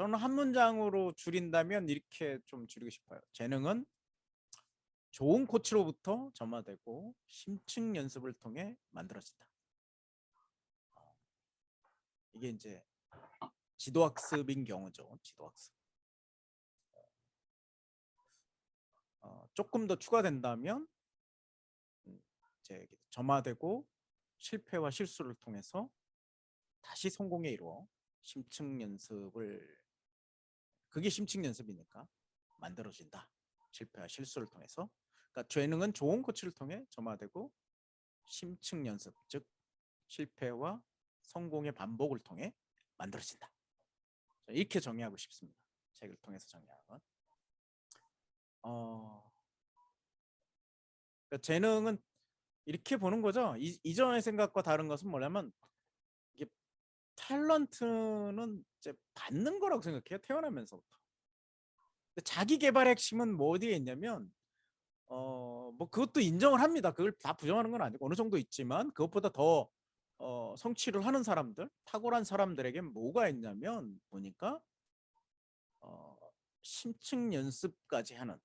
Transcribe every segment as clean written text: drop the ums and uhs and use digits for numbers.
저는 한 문장으로 줄인다면 이렇게 좀 줄이고 싶어요. 재능은 좋은 코치로부터 점화되고 심층 연습을 통해 만들어진다. 이게 이제 지도학습인 경우죠. 지도학습. 조금 더 추가된다면 이제 점화되고 실패와 실수를 통해서 다시 성공에 이루어 심층 연습을, 그게 심층 연습이니까 만들어진다. 실패와 실수를 통해서. 그러니까 재능은 좋은 코치를 통해 점화되고 심층 연습, 즉 실패와 성공의 반복을 통해 만들어진다. 이렇게 정의하고 싶습니다. 책을 통해서 정의하건. 그러니까 재능은 이렇게 보는 거죠. 이전의 생각과 다른 것은 뭐냐면, 이게 탤런트는 이제 받는 거라고 생각해요. 태어나면서부터. 자기 개발의 핵심은 뭐 어디에 있냐면, 뭐 그것도 인정을 합니다. 그걸 다 부정하는 건 아니고 어느 정도 있지만, 그것보다 더 성취를 하는 사람들, 탁월한 사람들에게 뭐가 있냐면 보니까 어, 심층 연습까지 하는,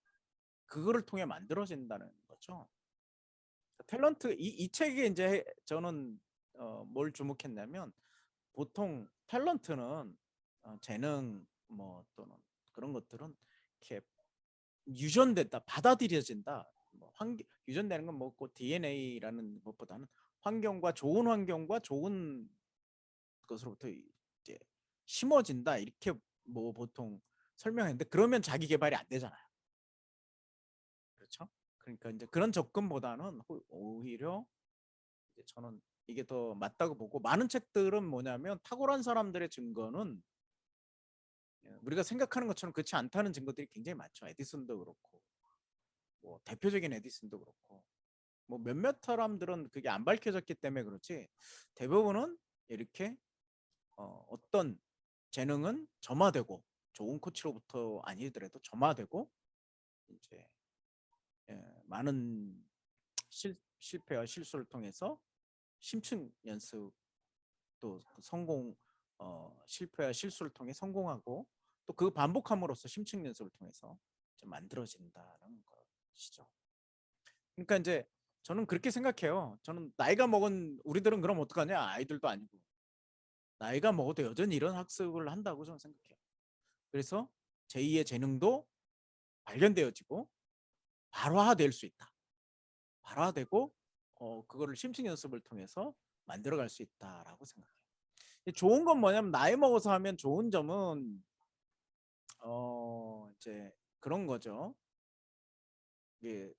그거를 통해 만들어진다는 거죠. 탤런트, 이 책에 이제 저는 뭘 주목했냐면, 보통 탤런트는 재능 뭐 또는 그런 것들은 이렇게 유전된다, 받아들여진다. 뭐 유전되는 건 뭐고 DNA라는 것보다는 환경과 좋은 환경과 좋은 것으로부터 이제 심어진다, 이렇게 뭐 보통 설명했는데, 그러면 자기 개발이 안 되잖아요. 그렇죠? 그러니까 이제 그런 접근보다는 오히려 이제 저는 이게 더 맞다고 보고, 많은 책들은 뭐냐면 탁월한 사람들의 증거는 우리가 생각하는 것처럼 그렇지 않다는 증거들이 굉장히 많죠. 에디슨도 그렇고, 뭐 대표적인 에디슨도 그렇고, 뭐 몇몇 사람들은 그게 안 밝혀졌기 때문에 그렇지, 대부분은 이렇게 어떤 재능은 점화되고, 좋은 코치로부터 아니더라도 점화되고, 이제 많은 실패와 실수를 통해서 심층 연습, 또 성공, 실패와 실수를 통해 성공하고, 또 그 반복함으로써 심층 연습을 통해서 만들어진다는 것이죠. 그러니까 이제 저는 그렇게 생각해요. 저는 나이가 먹은 우리들은 그럼 어떡하냐? 아이들도 아니고. 나이가 먹어도 여전히 이런 학습을 한다고 저는 생각해요. 그래서 제2의 재능도 발견되어지고 발화될 수 있다. 발화되고 그거를 심층 연습을 통해서 만들어갈 수 있다라고 생각해요. 좋은 건 뭐냐면, 나이 먹어서 하면 좋은 점은 이제 그런 거죠. 이게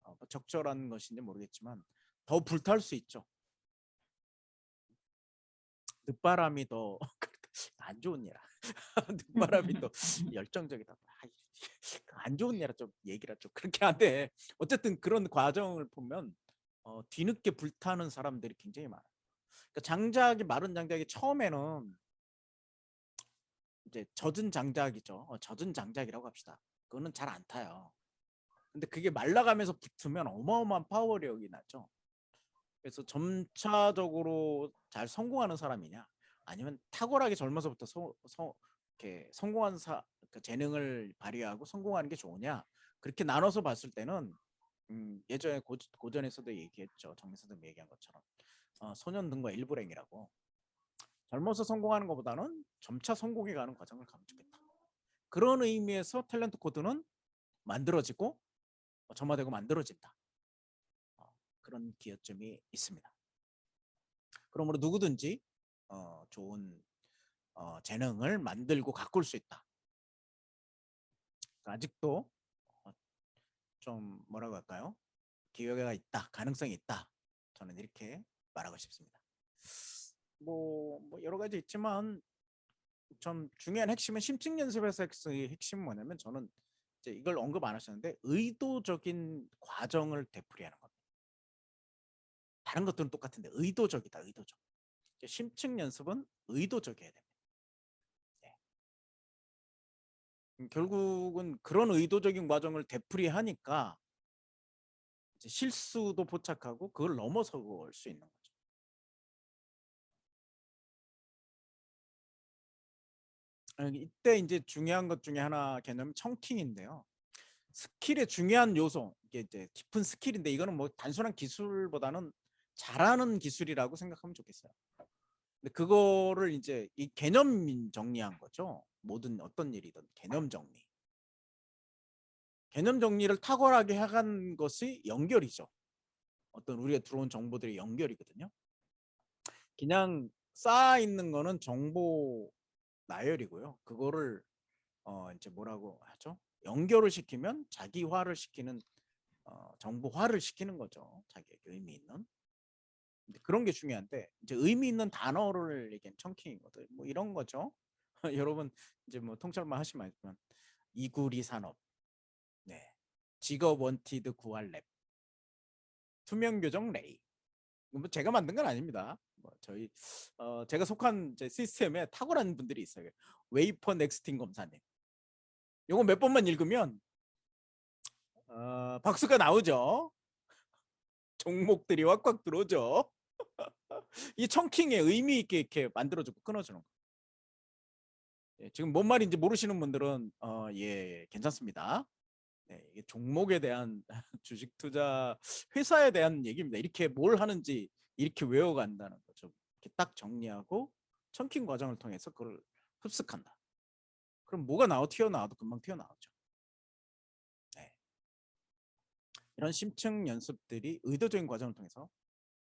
뭐 적절한 것인지 모르겠지만 더 불탈 수 있죠. 늦바람이 더 안 좋은 예라. 늦바람이 더 열정적이다. 안 좋은 예라 좀 얘기라 좀 그렇게 안 돼. 어쨌든 그런 과정을 보면 뒤늦게 불타는 사람들이 굉장히 많아요. 그러니까 장작이, 마른 장작이 처음에는 이제 젖은 장작이죠. 젖은 장작이라고 합시다. 그거는 잘 안 타요. 근데 그게 말라가면서 붙으면 어마어마한 파워력이 나죠. 그래서 점차적으로 잘 성공하는 사람이냐, 아니면 탁월하게 젊어서부터 이렇게 성공한 그 재능을 발휘하고 성공하는 게 좋으냐, 그렇게 나눠서 봤을 때는 예전에 고전에서도 얘기했죠. 정리선생님 얘기한 것처럼 소년등과 일불행이라고, 젊어서 성공하는 것보다는 점차 성공해 가는 과정을 가면 좋겠다. 그런 의미에서 탤런트 코드는 만들어지고 점화되고 만들어진다. 그런 기여점이 있습니다. 그러므로 누구든지 좋은 재능을 만들고 가꿀 수 있다. 아직도 좀 뭐라고 할까요? 기회가 있다, 가능성이 있다. 저는 이렇게 말하고 싶습니다. 뭐 여러 가지 있지만 좀 중요한 핵심은, 심층 연습에서의 핵심은 뭐냐면, 저는 이제 이걸 언급 안 하셨는데, 의도적인 과정을 되풀이하는 겁니다. 다른 것들은 똑같은데 의도적이다, 의도적. 심층 연습은 의도적이어야 됩니다. 네. 결국은 그런 의도적인 과정을 되풀이하니까 이제 실수도 포착하고 그걸 넘어설 수 있는 거죠. 이때 이제 중요한 것 중에 하나 개념이 청킹인데요. 스킬의 중요한 요소, 이게 이제 깊은 스킬인데 이거는 뭐 단순한 기술보다는 잘하는 기술이라고 생각하면 좋겠어요. 근데 그거를 이제 이 개념 정리한 거죠. 모든 어떤 일이든 개념 정리. 개념 정리를 탁월하게 해간 것이 연결이죠. 어떤 우리가 들어온 정보들의 연결이거든요. 그냥 쌓아 있는 거는 정보 나열이고요. 그거를 이제 뭐라고 하죠? 연결을 시키면 자기화를 시키는 정보화를 시키는 거죠. 자기에게 의미 있는. 근데 그런 게 중요한데 이제 의미 있는 단어를 얘기한 청킹이거든. 뭐 이런 거죠. 여러분 이제 뭐 통찰만 하시면 알지만 이구리 산업, 네, 직업 원티드 구할 랩, 투명 교정 레이. 뭐 제가 만든 건 아닙니다. 뭐 저희 제가 속한 제 시스템에 탁월한 분들이 있어요. 웨이퍼 넥스팅 검사님. 요거 몇 번만 읽으면 박수가 나오죠. 종목들이 왁왁 들어오죠. 이 청킹에 의미 있게 이렇게 만들어주고 끊어주는 거. 예, 지금 뭔 말인지 모르시는 분들은 예, 괜찮습니다. 네, 이게 종목에 대한 주식 투자 회사에 대한 얘기입니다. 이렇게 뭘 하는지 이렇게 외워간다는 거죠. 이렇게 딱 정리하고 청킹 과정을 통해서 그걸 흡수한다. 그럼 뭐가 튀어나와도 금방 튀어나오죠. 네. 이런 심층 연습들이 의도적인 과정을 통해서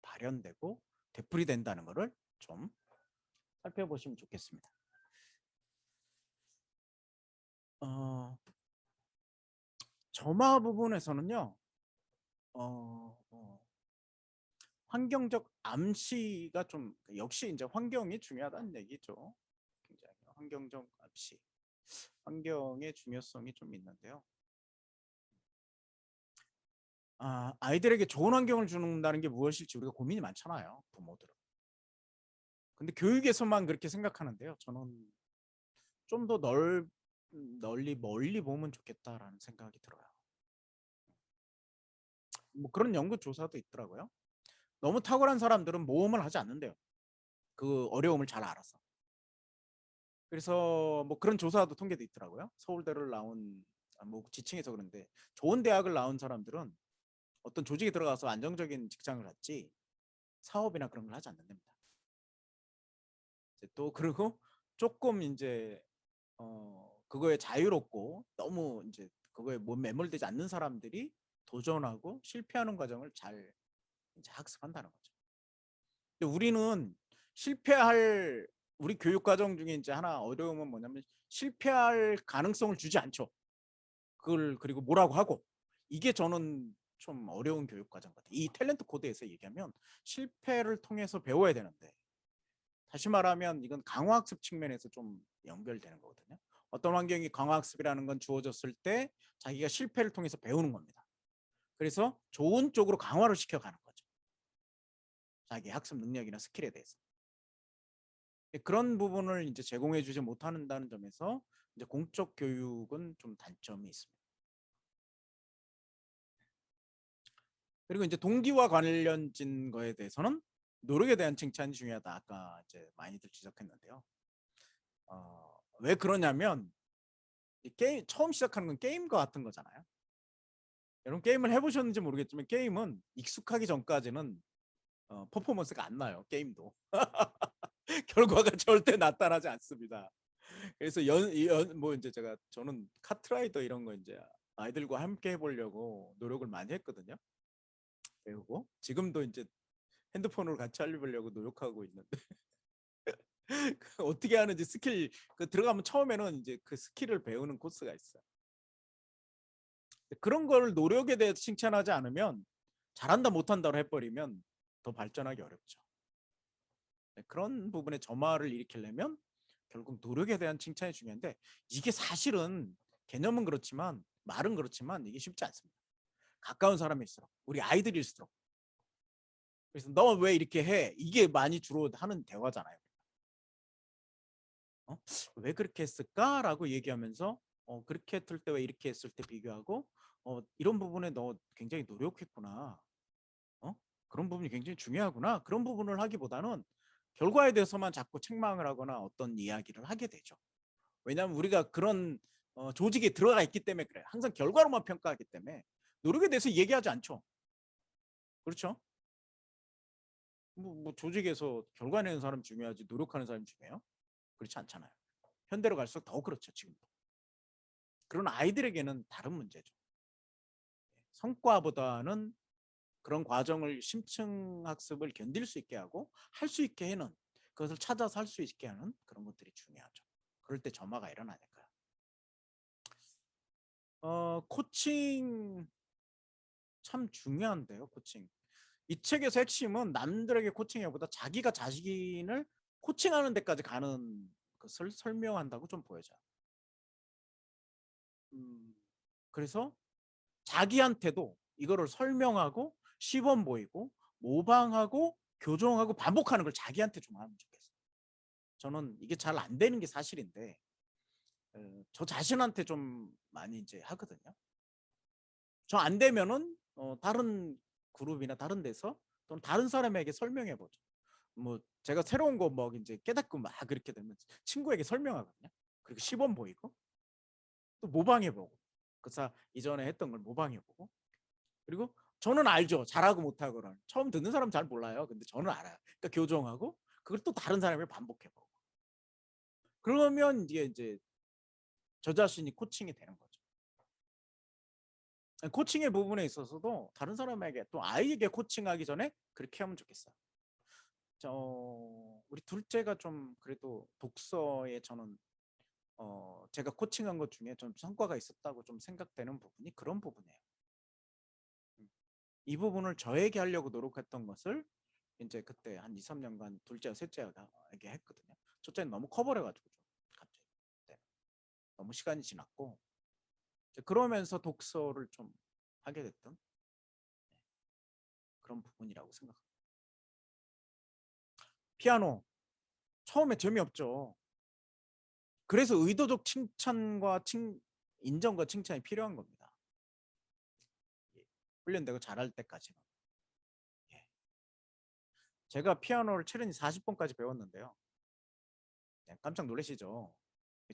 발현되고 되풀이된다는 것을 좀 살펴보시면 좋겠습니다. 어, 점화 부분에서는요. 환경적 암시가 좀 역시 이제 환경이 중요하다는 얘기죠. 굉장히 환경적 암시, 환경의 중요성이 좀 있는데요. 아이들에게 좋은 환경을 준다는 게 무엇일지 우리가 고민이 많잖아요, 부모들은. 근데 교육에서만 그렇게 생각하는데요. 저는 좀 더 널리 멀리 보면 좋겠다라는 생각이 들어요. 뭐 그런 연구 조사도 있더라고요. 너무 탁월한 사람들은 모험을 하지 않는데요. 그 어려움을 잘 알아서. 그래서 뭐 그런 조사도 통계도 있더라고요. 서울대를 나온 뭐 지층에서 그런데 좋은 대학을 나온 사람들은 어떤 조직에 들어가서 안정적인 직장을 갖지 사업이나 그런 걸 하지 않는답니다. 또 그리고 조금 이제 그거에 자유롭고 너무 이제 그거에 못 매몰되지 않는 사람들이 도전하고 실패하는 과정을 잘 이제 학습한다는 거죠. 근데 우리는 실패할 우리 교육 과정 중에 이제 하나 어려움은 뭐냐면 실패할 가능성을 주지 않죠. 그걸 그리고 뭐라고 하고 이게 저는 좀 어려운 교육 과정 같아요. 이 탤런트 코드에서 얘기하면 실패를 통해서 배워야 되는데 다시 말하면 이건 강화학습 측면에서 좀 연결되는 거거든요. 어떤 환경이 강화학습이라는 건 주어졌을 때 자기가 실패를 통해서 배우는 겁니다. 그래서 좋은 쪽으로 강화를 시켜가는 거죠. 자기 학습 능력이나 스킬에 대해서. 그런 부분을 이제 제공해주지 못한다는 점에서 이제 공적 교육은 좀 단점이 있습니다. 그리고 이제 동기와 관련된 거에 대해서는 노력에 대한 칭찬이 중요하다. 아까 이제 많이들 지적했는데요. 왜 그러냐면 이 게임 처음 시작하는 건 게임과 같은 거잖아요. 여러분 게임을 해보셨는지 모르겠지만 게임은 익숙하기 전까지는 퍼포먼스가 안 나요. 게임도 결과가 절대 나타나지 않습니다. 그래서 뭐 이제 저는 카트라이더 이런 거 이제 아이들과 함께 해보려고 노력을 많이 했거든요. 배우고 지금도 이제 핸드폰으로 같이 하려고 노력하고 있는데 어떻게 하는지 스킬 들어가면 처음에는 이제 그 스킬을 배우는 코스가 있어요. 그런 걸 노력에 대해서 칭찬하지 않으면 잘한다 못한다로 해버리면 더 발전하기 어렵죠. 그런 부분에 점화를 일으키려면 결국 노력에 대한 칭찬이 중요한데 이게 사실은 개념은 그렇지만 말은 그렇지만 이게 쉽지 않습니다. 가까운 사람일수록 우리 아이들일수록 그래서 너 왜 이렇게 해? 이게 많이 주로 하는 대화잖아요. 왜 그렇게 했을까라고 얘기하면서 그렇게 했을 때 왜 이렇게 했을 때 비교하고 이런 부분에 너 굉장히 노력했구나. 그런 부분이 굉장히 중요하구나. 그런 부분을 하기보다는 결과에 대해서만 자꾸 책망을 하거나 어떤 이야기를 하게 되죠. 왜냐하면 우리가 그런 조직에 들어가 있기 때문에 그래요. 항상 결과로만 평가하기 때문에 노력에 대해서 얘기하지 않죠. 그렇죠? 뭐 조직에서 결과 내는 사람 중요하지 노력하는 사람 중요해요? 그렇지 않잖아요. 현대로 갈수록 더 그렇죠. 지금도. 그런 아이들에게는 다른 문제죠. 성과보다는 그런 과정을 심층 학습을 견딜 수 있게 하고 할 수 있게 해는 그것을 찾아서 할 수 있게 하는 그런 것들이 중요하죠. 그럴 때 점화가 일어나니까요. 코칭 참 중요한데요. 코칭. 이 책에서 핵심은 남들에게 코칭해보다 자기가 자신을 코칭하는 데까지 가는 것을 설명한다고 좀 보여져요. 그래서 자기한테도 이거를 설명하고 시범 보이고 모방하고 교정하고 반복하는 걸 자기한테 좀 하면 좋겠어요. 저는 이게 잘 안 되는 게 사실인데 저 자신한테 좀 많이 이제 하거든요. 저 안 되면은 다른 그룹이나 다른 데서 또는 다른 사람에게 설명해 보죠. 뭐 제가 새로운 거 뭐 이제 깨닫고 막 그렇게 되면 친구에게 설명하거든요. 그리고 시범 보이고 또 모방해 보고 그사 이전에 했던 걸 모방해 보고 그리고 저는 알죠. 잘하고 못하고를. 처음 듣는 사람 잘 몰라요. 근데 저는 알아요. 그러니까 교정하고 그걸 또 다른 사람이 반복해 보고. 그러면 이제 저 자신이 코칭이 되는 거죠. 코칭의 부분에 있어서도 다른 사람에게 또 아이에게 코칭하기 전에 그렇게 하면 좋겠어요. 우리 둘째가 좀 그래도 독서에 저는 제가 코칭한 것 중에 좀 성과가 있었다고 좀 생각되는 부분이 그런 부분이에요. 이 부분을 저에게 하려고 노력했던 것을 이제 그때 한 2, 3년간 둘째와 셋째에게 했거든요. 첫째는 너무 커버려가지고 좀 갑자기 네. 너무 시간이 지났고 그러면서 독서를 좀 하게 됐던 그런 부분이라고 생각합니다. 피아노 처음에 재미없죠. 그래서 의도적 칭찬과 인정과 칭찬이 필요한 겁니다. 훈련되고 잘할 때까지는. 예. 제가 피아노를 체르니 40번까지 배웠는데요. 네, 깜짝 놀라시죠?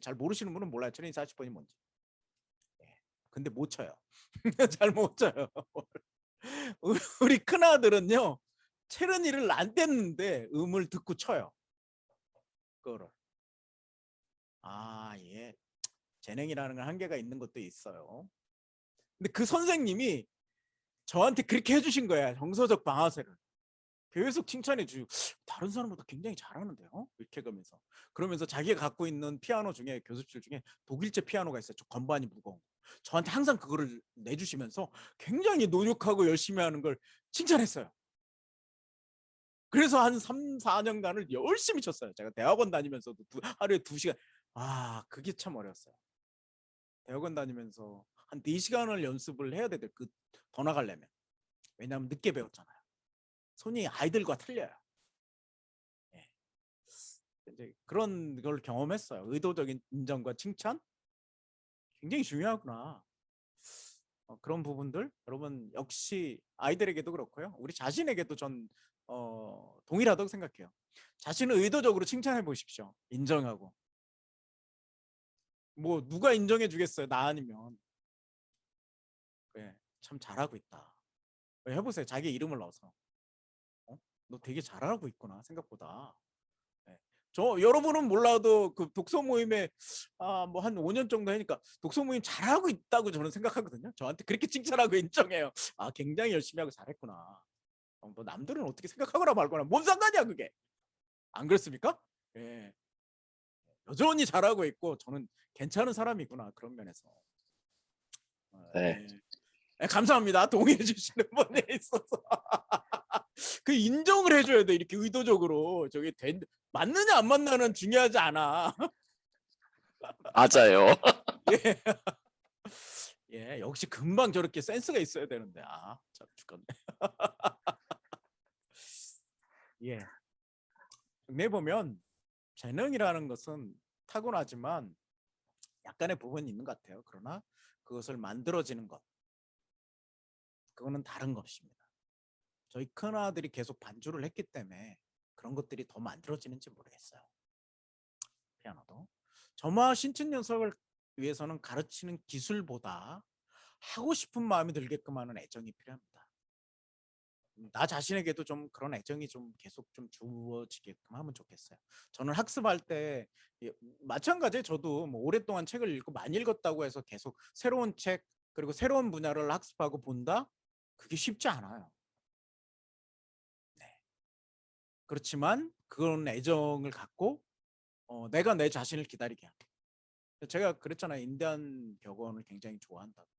잘 모르시는 분은 몰라요. 체르니 40번이 뭔지. 예. 근데 못 쳐요. 잘 못 쳐요. 우리 큰아들은요. 체르니를 안 뗐는데 음을 듣고 쳐요. 그거를. 예. 재능이라는 건 한계가 있는 것도 있어요. 근데 그 선생님이 저한테 그렇게 해주신 거야. 정서적 방아쇠를. 계속 칭찬해 주고 다른 사람보다 굉장히 잘하는데요. 이렇게 가면서 그러면서 자기가 갖고 있는 피아노 중에 교습실 중에 독일제 피아노가 있어요. 저 건반이 무거운 거. 저한테 항상 그거를 내주시면서 굉장히 노력하고 열심히 하는 걸 칭찬했어요. 그래서 한 3, 4년간을 열심히 쳤어요. 제가 대학원 다니면서도 하루에 2시간. 그게 참 어려웠어요. 대학원 다니면서 한 4시간을 연습을 해야 돼요. 더 나가려면. 왜냐하면 늦게 배웠잖아요. 손이 아이들과 틀려요. 예. 이제 그런 걸 경험했어요. 의도적인 인정과 칭찬 굉장히 중요하구나. 그런 부분들 여러분 역시 아이들에게도 그렇고요. 우리 자신에게도 전 동일하다고 생각해요. 자신을 의도적으로 칭찬해 보십시오. 인정하고. 뭐 누가 인정해 주겠어요. 나 아니면. 네, 참 잘하고 있다. 해보세요. 자기 이름을 넣어서. 너 되게 잘하고 있구나 생각보다. 네. 저 여러분은 몰라도 그 독서 모임에 뭐 한 5년 정도 하니까 독서 모임 잘하고 있다고 저는 생각하거든요. 저한테 그렇게 칭찬하고 인정해요. 굉장히 열심히 하고 잘했구나. 뭐 남들은 어떻게 생각하거나 말거나 뭔 상관이야 그게. 안 그렇습니까? 예. 여전히 잘하고 있고 저는 괜찮은 사람이구나 그런 면에서. 네. 감사합니다. 동의해 주시는 분에 있어서. 그 인정을 해줘야 돼. 이렇게 의도적으로. 맞느냐 안 맞느냐는 중요하지 않아. 맞아요. 예. 예, 역시 금방 저렇게 센스가 있어야 되는데. 참 죽겠네. 예. 정리해보면 재능이라는 것은 타고나지만 약간의 부분이 있는 것 같아요. 그러나 그것을 만들어지는 것. 그거는 다른 것입니다. 저희 큰아들이 계속 반주를 했기 때문에 그런 것들이 더 만들어지는지 모르겠어요. 피아노도. 점화 신체 녀석을 위해서는 가르치는 기술보다 하고 싶은 마음이 들게끔 하는 애정이 필요합니다. 나 자신에게도 좀 그런 애정이 좀 계속 좀 주어지게끔 하면 좋겠어요. 저는 학습할 때 마찬가지예요. 저도 뭐 오랫동안 책을 읽고 많이 읽었다고 해서 계속 새로운 책 그리고 새로운 분야를 학습하고 본다? 그게 쉽지 않아요. 네. 그렇지만 그런 애정을 갖고 내가 내 자신을 기다리게 합니다. 제가 그랬잖아요. 인디안 격언을 굉장히 좋아한다고.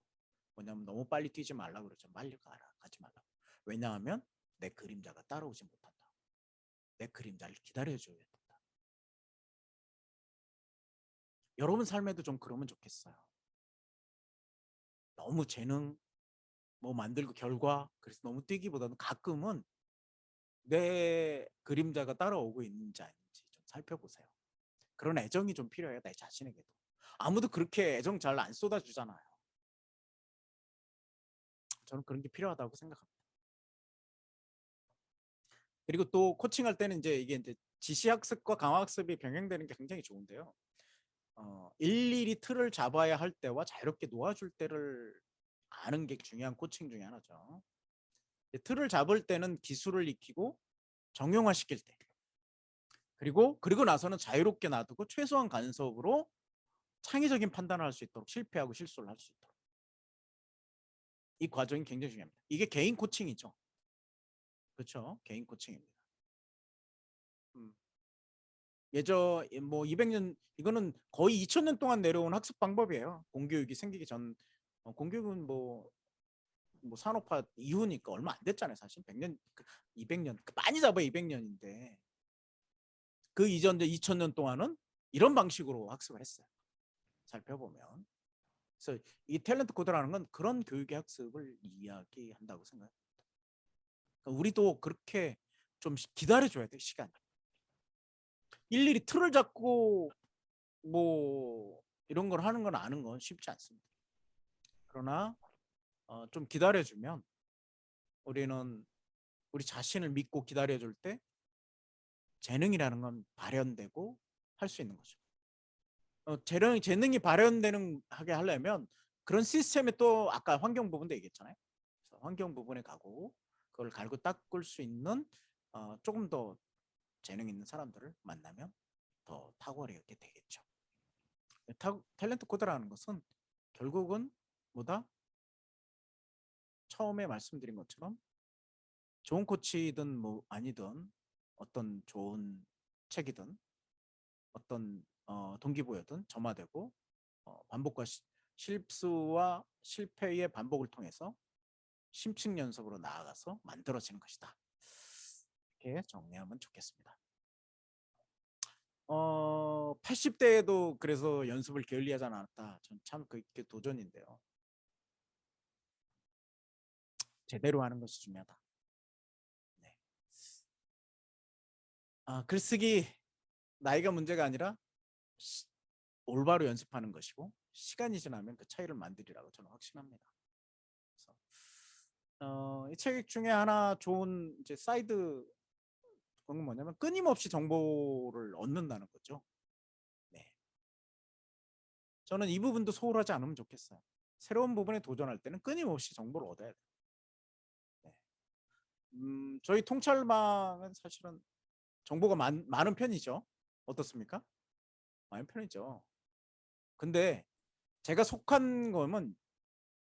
뭐냐면 너무 빨리 뛰지 말라고 그러죠. 빨리 가지 말라고. 왜냐하면 내 그림자가 따라오지 못한다. 내 그림자를 기다려줘야 된다. 여러분 삶에도 좀 그러면 좋겠어요. 너무 재능 뭐 만들고 결과 그래서 너무 뛰기보다는 가끔은 내 그림자가 따라오고 있는지 아닌지 좀 살펴보세요. 그런 애정이 좀 필요해요. 내 자신에게도. 아무도 그렇게 애정 잘 안 쏟아주잖아요. 저는 그런 게 필요하다고 생각합니다. 그리고 또 코칭할 때는 이게 이제 지시학습과 강화학습이 병행되는 게 굉장히 좋은데요. 일일이 틀을 잡아야 할 때와 자유롭게 놓아줄 때를 아는 게 중요한 코칭 중에 하나죠. 틀을 잡을 때는 기술을 익히고 정형화시킬 때. 그리고 나서는 자유롭게 놔두고 최소한 간섭으로 창의적인 판단을 할 수 있도록 실패하고 실수를 할 수 있도록. 이 과정이 굉장히 중요합니다. 이게 개인 코칭이죠. 그렇죠? 개인 코칭입니다. 뭐 200년 이거는 거의 2000년 동안 내려온 학습 방법이에요. 공교육이 생기기 전 공교육은 뭐 산업화 이후니까 얼마 안 됐잖아요. 사실 100년 200년 많이 잡아야 200년인데 그 이전 2000년 동안은 이런 방식으로 학습을 했어요. 살펴보면. 그래서 이 탤런트 코드라는 건 그런 교육의 학습을 이야기한다고 생각합니다. 그러니까 우리도 그렇게 좀 기다려줘야 돼 시간. 일일이 틀을 잡고 뭐 이런 걸 하는 건 아는 건 쉽지 않습니다. 그러나 좀 기다려주면 우리는 우리 자신을 믿고 기다려줄 때 재능이라는 건 발현되고 할 수 있는 거죠. 재능이 발현되는 하게 하려면 그런 시스템에 또 아까 환경 부분도 얘기했잖아요. 그래서 환경 부분에 가고 그걸 갈고 닦을 수 있는 조금 더 재능 있는 사람들을 만나면 더 탁월하게 되겠죠. 탤런트 코드라는 것은 결국은 뭐다? 처음에 말씀드린 것처럼 좋은 코치든 뭐 아니든 어떤 좋은 책이든 어떤 동기부여든 점화되고 반복과 실수와 실패의 반복을 통해서 심층 연습으로 나아가서 만들어지는 것이다. 이렇게 정리하면 좋겠습니다. 80대에도 그래서 연습을 게을리하지 않았다. 전 참 그게 도전인데요. 제대로 하는 것이 중요하다. 네. 글쓰기 나이가 문제가 아니라 올바로 연습하는 것이고 시간이 지나면 그 차이를 만들리라고 저는 확신합니다. 이 책 중에 하나 좋은 이제 사이드 그건 뭐냐면 끊임없이 정보를 얻는다는 거죠. 네. 저는 이 부분도 소홀하지 않으면 좋겠어요. 새로운 부분에 도전할 때는 끊임없이 정보를 얻어야 돼요. 네. 저희 통찰망은 사실은 정보가 많은 편이죠. 어떻습니까? 많은 편이죠. 근데 제가 속한 거면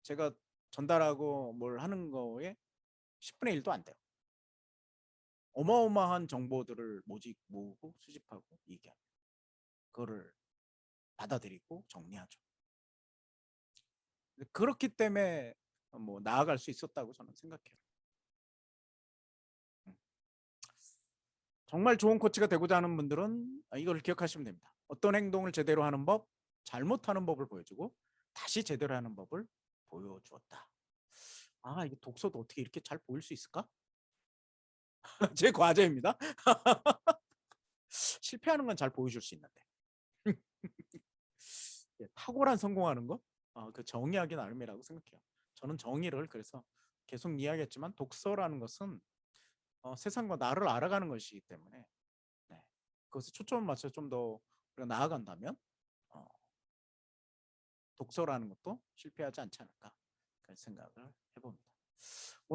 제가 전달하고 뭘 하는 거에 10분의 1도 안 돼요. 어마어마한 정보들을 모으고 수집하고 얘기합니다. 그거를 받아들이고 정리하죠. 그렇기 때문에 뭐 나아갈 수 있었다고 저는 생각해요. 정말 좋은 코치가 되고자 하는 분들은 이걸 기억하시면 됩니다. 어떤 행동을 제대로 하는 법, 잘못하는 법을 보여주고 다시 제대로 하는 법을 보여주었다. 이게 독서도 어떻게 이렇게 잘 보일 수 있을까? 제 과제입니다. 실패하는 건 잘 보여줄 수 있는데 탁월한 성공하는 거, 그 정의하기 나름이라고 생각해요. 저는 정의를 그래서 계속 이야기했지만 독서라는 것은 세상과 나를 알아가는 것이기 때문에 네. 그것에 초점을 맞춰 좀 더 우리가 나아간다면 독서라는 것도 실패하지 않지 않을까 그런 생각을 해봅니다.